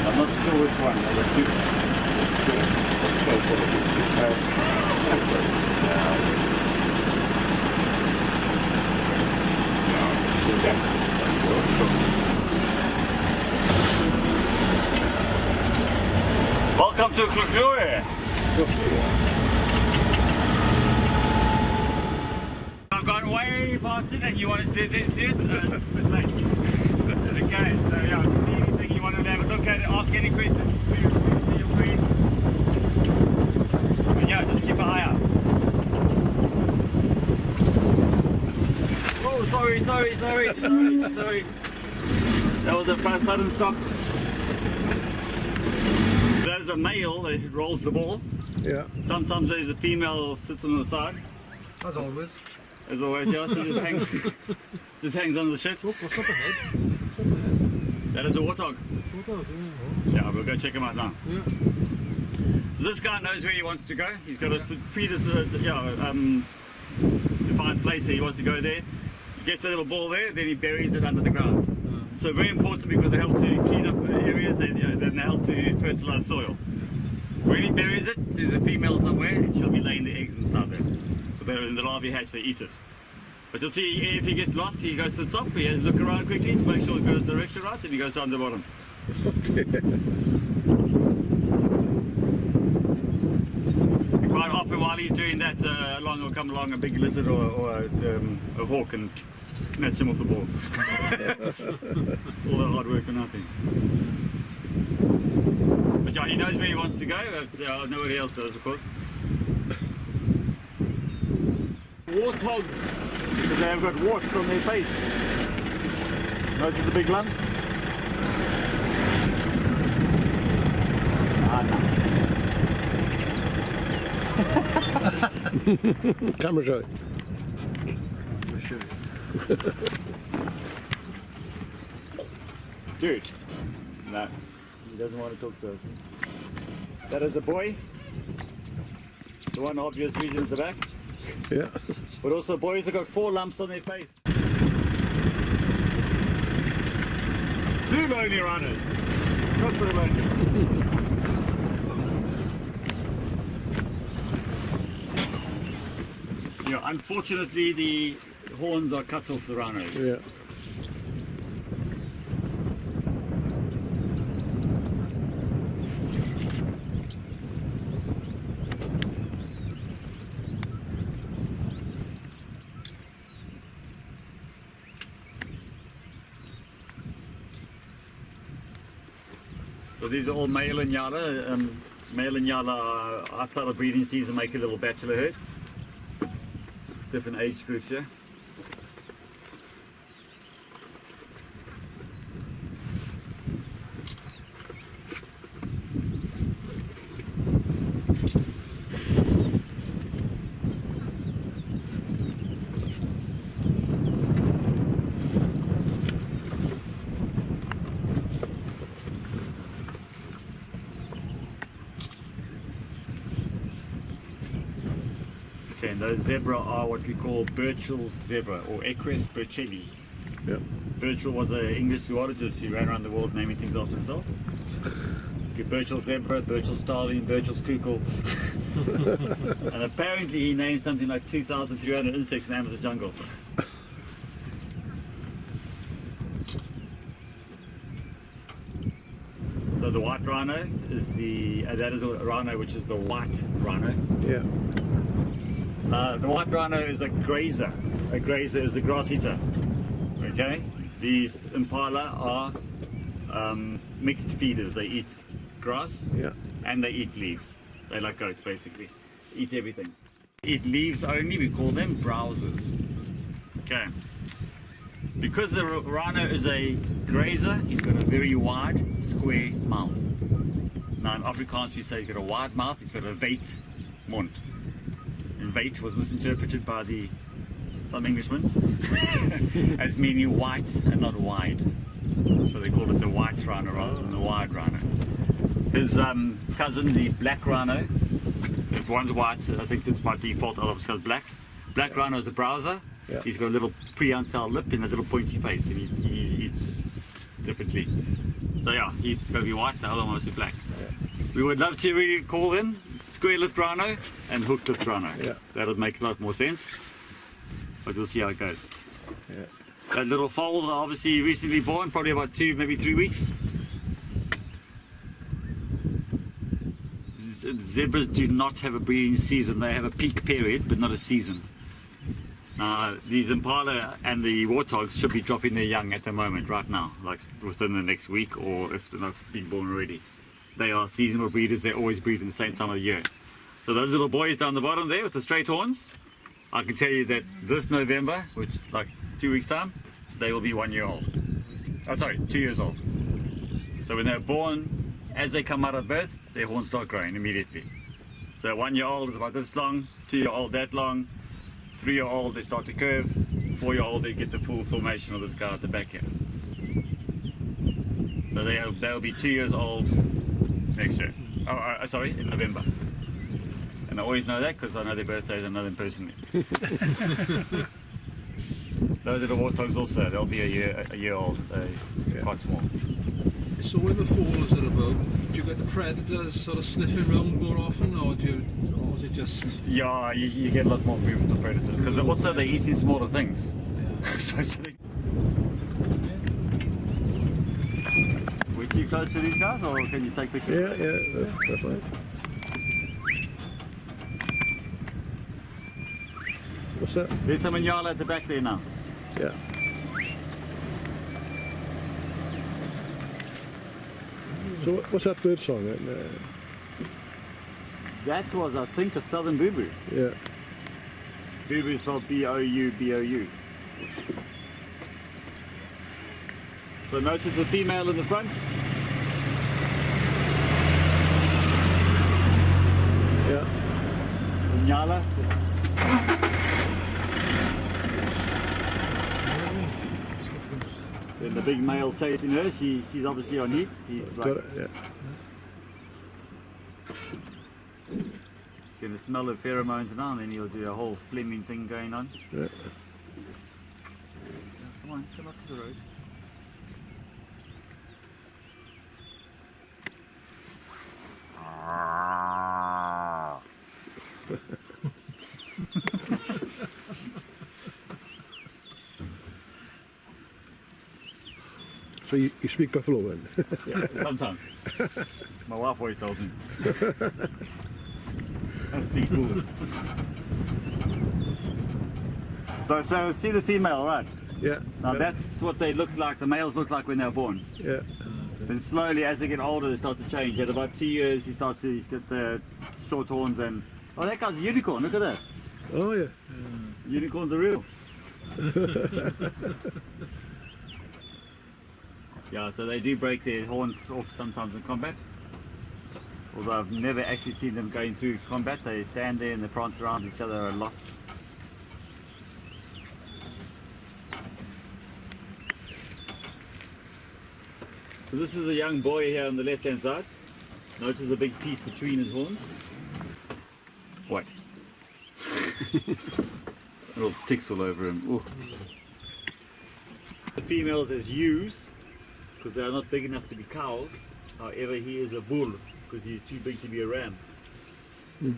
I'm not sure which one. There were two. Welcome to Hluhluwe. I've gone way past it and you want to see it? It's a bit late. Okay, so yeah, see anything you want to have a look at it, ask any questions, feel free. And yeah, just keep an eye out. Oh, sorry. That was a sudden stop. There's a male that rolls the ball. Yeah. Sometimes there's a female that sits on the side. As always. As always, yeah, she just hangs on the shit. Oh, what's up ahead? That is a warthog. Warthog, yeah. Yeah, we'll go check him out now. Yeah. So this guy knows where he wants to go. He's got a defined place he wants to go there. He gets a little ball there, then he buries it under the ground. So very important because they help to clean up areas, then they help to fertilize soil. When he buries it, there's a female somewhere and she'll be laying the eggs inside there. So they're in the larvae hatch, they eat it. But you'll see if he gets lost, he goes to the top, he has to look around quickly to make sure it goes direction right, and he goes down the bottom. And quite often while he's doing that, along will come along a big lizard or a hawk and snatch him off the ball. All that hard work for nothing. But yeah, he knows where he wants to go, but nobody else does, of course. Warthogs, because they have got warts on their face. Notice the big lumps? No. Camera show. Dude, no, he doesn't want to talk to us. That is a boy. The one obvious region at the back. Yeah. But also boys have got 4 lumps on their face. 2 lonely runners. Not so lonely. Unfortunately the horns are cut off the rhinos. Yeah. So these are all male and yala. Male and yala are outside of breeding season, make a little bachelor herd. Different age groups here. And those zebra are what we call Burchell's zebra, or Equus burchelli. Yep. Burchell was an English zoologist who ran around the world naming things after himself. Burchell's zebra, Burchell's starling, Burchell's kukul. And apparently he named something like 2,300 insects in the Amazon jungle. So the white rhino is that is a rhino which is the white rhino. Yeah. The white rhino is a grazer. A grazer is a grass eater. Okay? These impala are mixed feeders. They eat grass, Yeah. and they eat leaves. They like goats basically. Eat everything. Eat leaves only, we call them browsers. Okay. Because the rhino is a grazer, he's got a very wide, square mouth. Now in Afrikaans we say he's got a wide mouth, he's got a weit mond. And weit was misinterpreted by some Englishmen as meaning white and not wide. So they call it the white rhino rather than the wide rhino. His cousin, the black rhino, if one's white, I think that's by default, otherwise called black. Black rhino is a browser. Yeah. He's got a little prehensile lip and a little pointy face, and he eats differently. So yeah, he's going to be white, the other one is black. Yeah. We would love to really call them square-lipped rhino and hook-lipped rhino. Yeah. That would make a lot more sense, but we'll see how it goes. Yeah. That little foal, obviously recently born, probably about 2, maybe 3 weeks. Zebras do not have a breeding season, they have a peak period, but not a season. These impala and the warthogs should be dropping their young at the moment, right now, like within the next week, or if they're not being born already. They are seasonal breeders, they always breed in the same time of the year. So those little boys down the bottom there with the straight horns, I can tell you that this November, which is like 2 weeks time, they will be 1 year old. Oh sorry, 2 years old. So when they're born, as they come out of birth, their horns start growing immediately. So 1 year old is about this long, 2 year old that long, 3 year old they start to curve, 4 year old they get the full formation of this guy at the back here. So they'll be 2 years old next year. Sorry, in November. And I always know that because I know their birthdays, I know them personally. Those are the warthogs also, they'll be a year old, so quite small. So when the falls are about, do you get the predators sort of sniffing around more often, or is it just... Yeah, you get a lot more movement of predators, because also they're eating smaller things. Yeah. So we too close to these guys, or can you take pictures? Yeah, that's fine. What's that? There's some inyala at the back there now. Yeah. So what's that bird song? That was, I think, a southern boo-boo. Yeah. Boo-boo is spelled B-O-U-B-O-U. So notice the female in the front. Yeah. Inyala. Then the big male's chasing her. She's obviously on heat. He's like, Got it, yeah. gonna smell the pheromones now, and then he'll do a whole fleming thing going on. Yeah. Come on, come up to the road. So you speak buffalo then? Yeah, sometimes. My wife always told me. I speak cool. So see the female, right? Yeah. Now yeah. that's what they look like, the males look like when they're born. Yeah. Then slowly, as they get older, they start to change. At about 2 years, he's got the short horns and... Oh, that guy's a unicorn, look at that. Oh yeah. Unicorns are real. Yeah, so they do break their horns off sometimes in combat. Although I've never actually seen them going through combat. They stand there and they prance around each other a lot. So this is a young boy here on the left hand side. Notice a big piece between his horns. What? Little ticks all over him. Ooh. The females as ewes, because they are not big enough to be cows. However, he is a bull because he's too big to be a ram. Mm.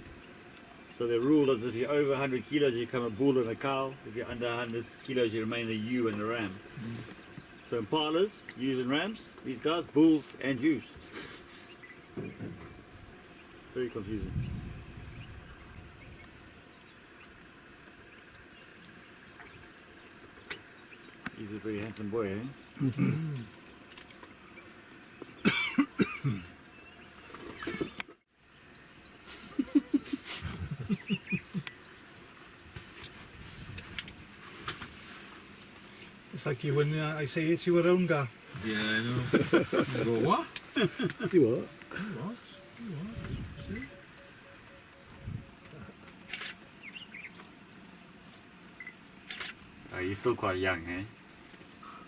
So the rule is if you're over 100 kilos you become a bull and a cow. If you're under 100 kilos you remain a ewe and a ram. Mm. So impalas, ewes and rams, these guys, bulls and ewes. Very confusing. He's a very handsome boy, eh? It's like you when I say it's your own gar. Yeah, I know. You go, what? You what? What? What? See? Oh, you're still quite young, eh? You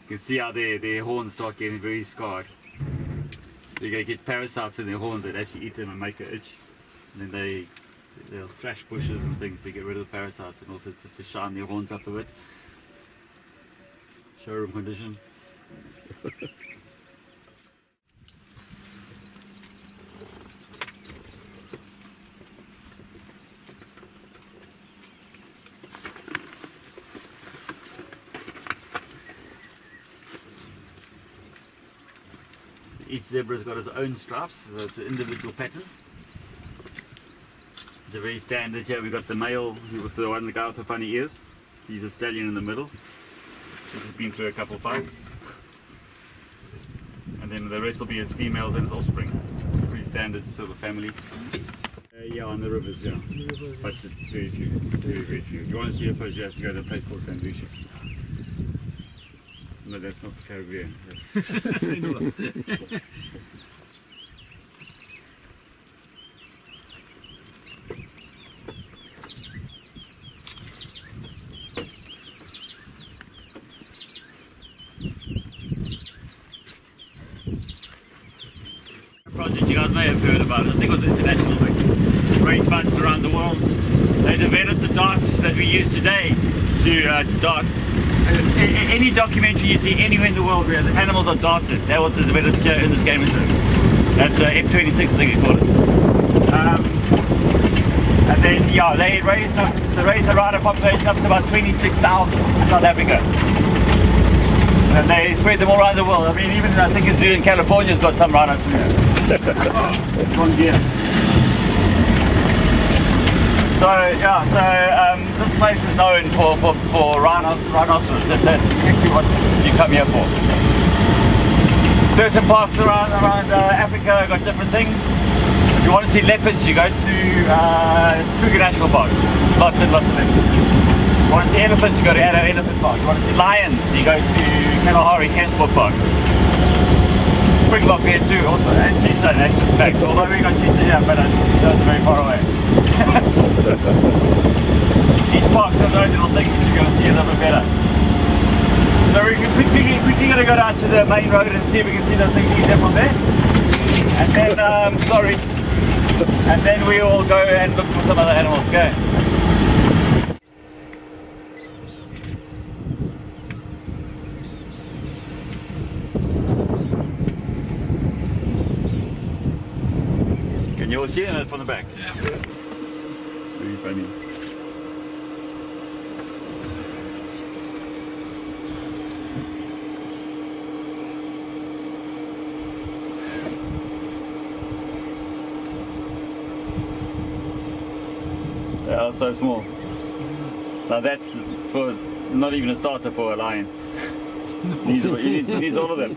can see how their horns start getting very scarred. They're going to get parasites in their horns that actually eat them and make an itch. And then they'll thrash bushes and things to get rid of the parasites, and also just to shine their horns up a bit. Showroom condition. Each zebra's got its own stripes, so it's an individual pattern. It's a very standard here. We've got the male with the one, the guy with the funny ears. He's a stallion in the middle. He's just been through a couple of fights. And then the rest will be his females and his offspring. Pretty standard sort of family. Yeah, on the rivers, yeah. But it's very few, very few. If you want to see a post, you have to go to a place called St. Lucia. No, that's not the Caribbean. That's project you guys may have heard about it. I think it was international, like race fights around the world. They developed the darts that we use today to dart. Any documentary you see anywhere in the world where the animals are darted, that was developed here in this game reserve. That's F26, I think you call it. And then, yeah, they raised the rhino population up to about 26,000 in South Africa. And they spread them all around the world. I mean, even I think a zoo in California's got some rhinos from here. One deer. So yeah, this place is known for rhinoceros. That's actually what you come here for. Certain parks around Africa got different things. If you want to see leopards, you go to Kruger National Park. Lots and lots of them. If you want to see elephants, you go to Addo Elephant Park. If you want to see lions, you go to Kalahari Cansport Park. Springbok here too also, and cheetah in actual fact, although we got cheetah here, but those are very far away. Each park's got their own little things that you're going to see a little bit better. So we can quickly going to go down to the main road and see if we can see those things easier from there. And then, sorry, and then we will go and look for some other animals. Go. Can you all see it from the back? Yeah. Very funny. They are so small. Now that's for not even a starter for a lion. He needs all of them.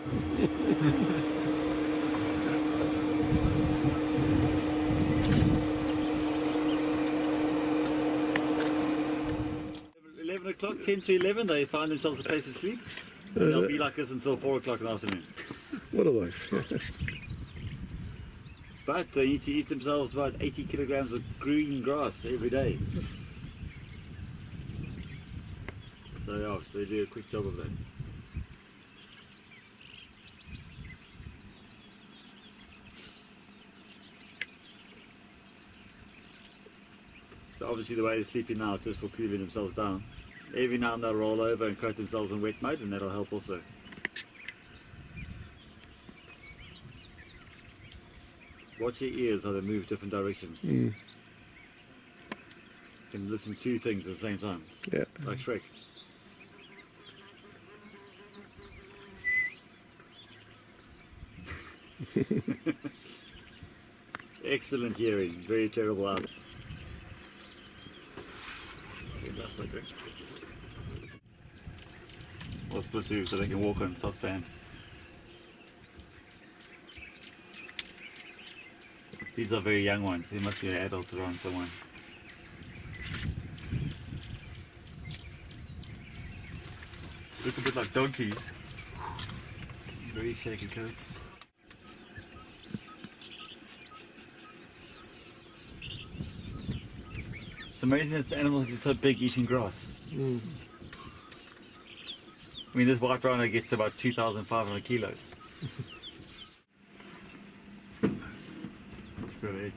11 o'clock, 10 to 11, they find themselves a place to sleep. They'll be like this until 4 o'clock in the afternoon. What a life. But they need to eat themselves about 80 kilograms of green grass every day. So yeah, so they do a quick job of that. So obviously the way they're sleeping now is just for cooling themselves down. Every now and then they'll roll over and coat themselves in wet mud, and that'll help also. Watch your ears how they move different directions. You can listen to things at the same time. Yeah. Like Shrek. Excellent hearing, very terrible eyes. Or split two so they can walk on soft sand. These are very young ones, they must be an adult around someone. Look a bit like donkeys. Very shaky coats. It's amazing that the animals get so big eating grass. Mm. I mean, this white rhino gets to about 2,500 kilos. Good edge.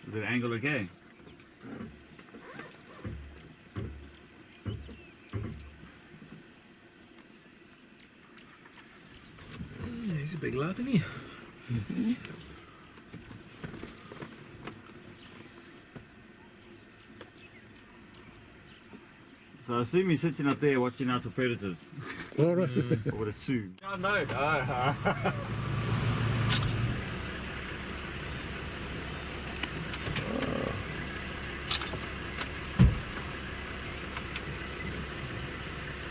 Is it angle okay? He's a big lad, isn't he? So I assume he's sitting up there watching out for predators. All right. I would assume. Oh no, no.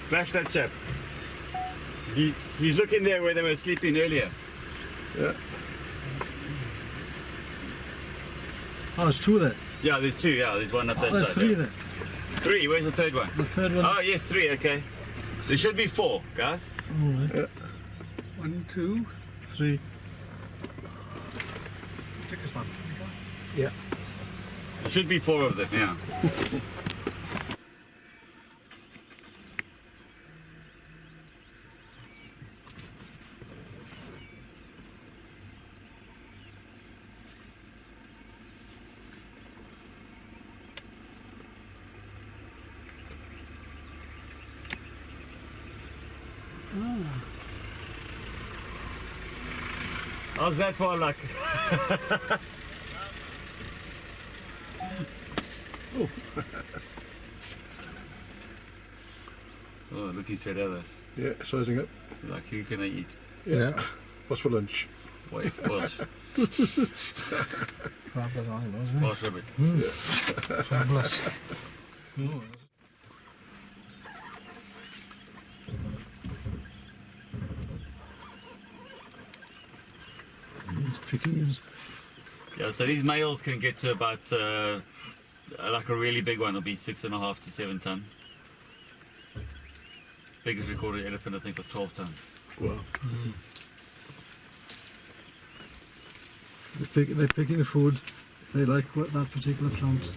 Flash that chap. He's looking there where they were sleeping earlier. Yeah. Oh, there's two there. Yeah, there's two. Yeah, there's one up that There's side. three yeah. there. Three. Where's the third one? The third one. Oh yes, three. Okay. There should be four, guys. All right. Yeah. 1, 2, 3. Take a stand. Yeah. There should be four of them. Yeah. How's that for luck? Oh, looking straight at us. Yeah, sizing up. Like, who can I eat? Yeah. What's for lunch? Wife, Welsh, Fabulous animals, isn't Welsh rabbit. it? Fabulous. Oh, He's picking his. Yeah, so these males can get to about, like a really big one will be 6.5 to 7 ton. Biggest recorded elephant I think was 12 tons. Wow. They're picking the food. They like that particular plant.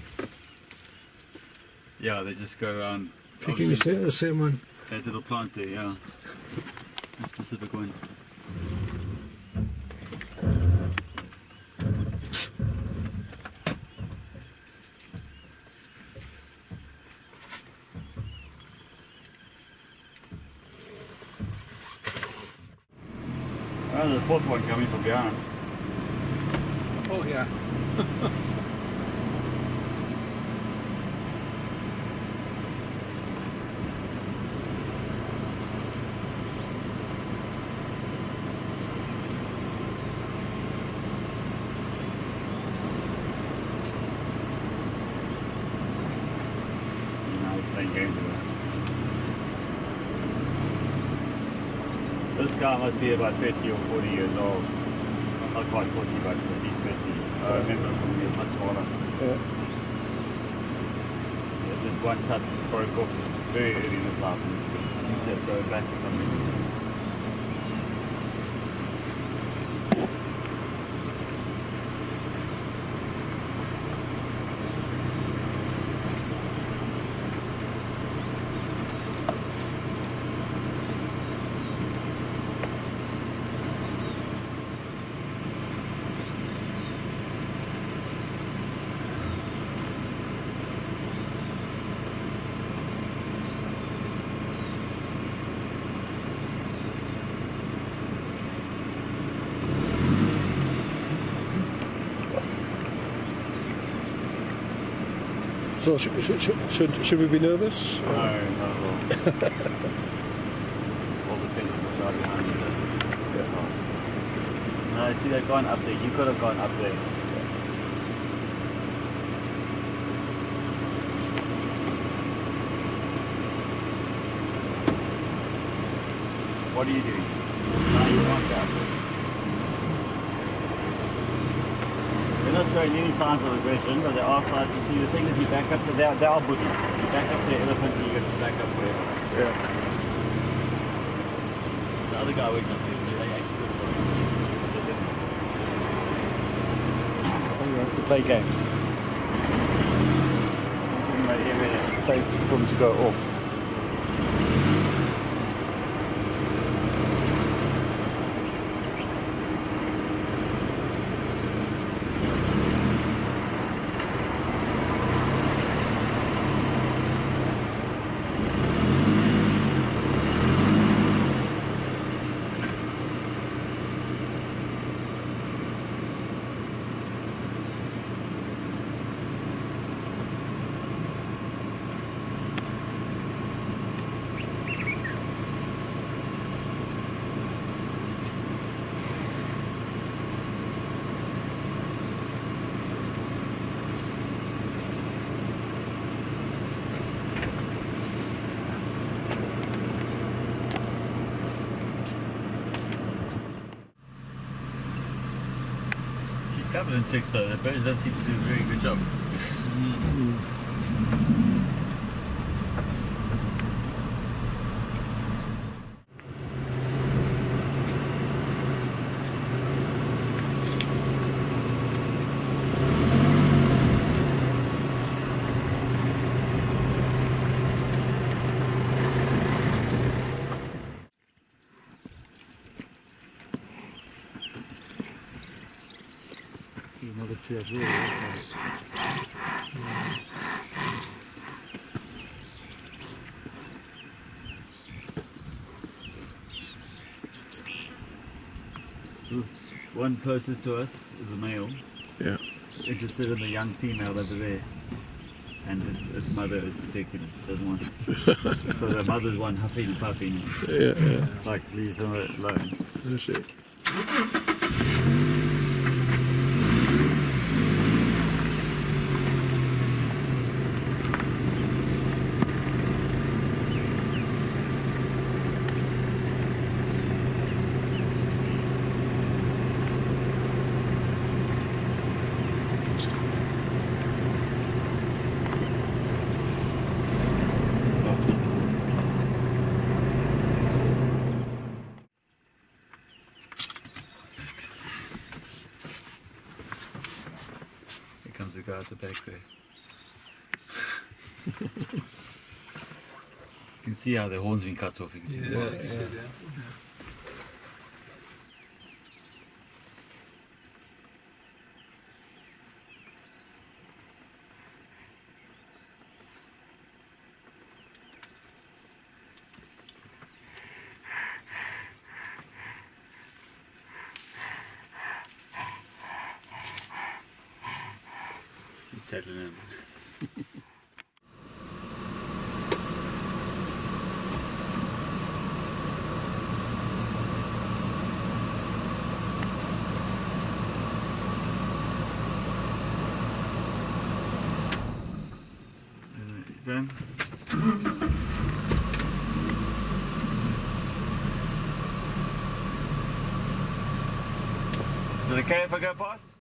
Yeah, they just go around Picking obviously, the same one. that little plant there, yeah. A specific one. Oh, there's a fourth one coming from behind. Oh yeah. Now he's playing games with us. This guy must be about 30 or 40 years old. Not quite 40, but at least 30. I remember from when he was much smaller. Yeah. This one tusk broke off very early in his life and he seems to have grown back for some reason. So should we be nervous? No, not at all. All depends on the guy behind you. Yeah. No, see, they've gone up there. You could have gone up there. What are you doing? No, you can't go up there. not showing any signs of aggression, but there are signs. You see the thing that you back up, they are booty. You back up the elephant, you get to back up where. Yeah. The other guy went up there, so they actually put it on. So he wants to play games. In my area, it's safe for him to go off. Covered in ticks though, the birds don't seem to do a very good job. Another two as well. One closest to us is a male. Yeah. Interested in the young female over there. And its mother is protecting it. Doesn't want it. So the mother's one huffing and puffing. Yeah. Like, leave them alone. That's it. Comes the guy at the back there. You can see how the horn's been cut off. You can see the Yeah, marks. yeah. She's settling in. Done? Is it okay if I go past?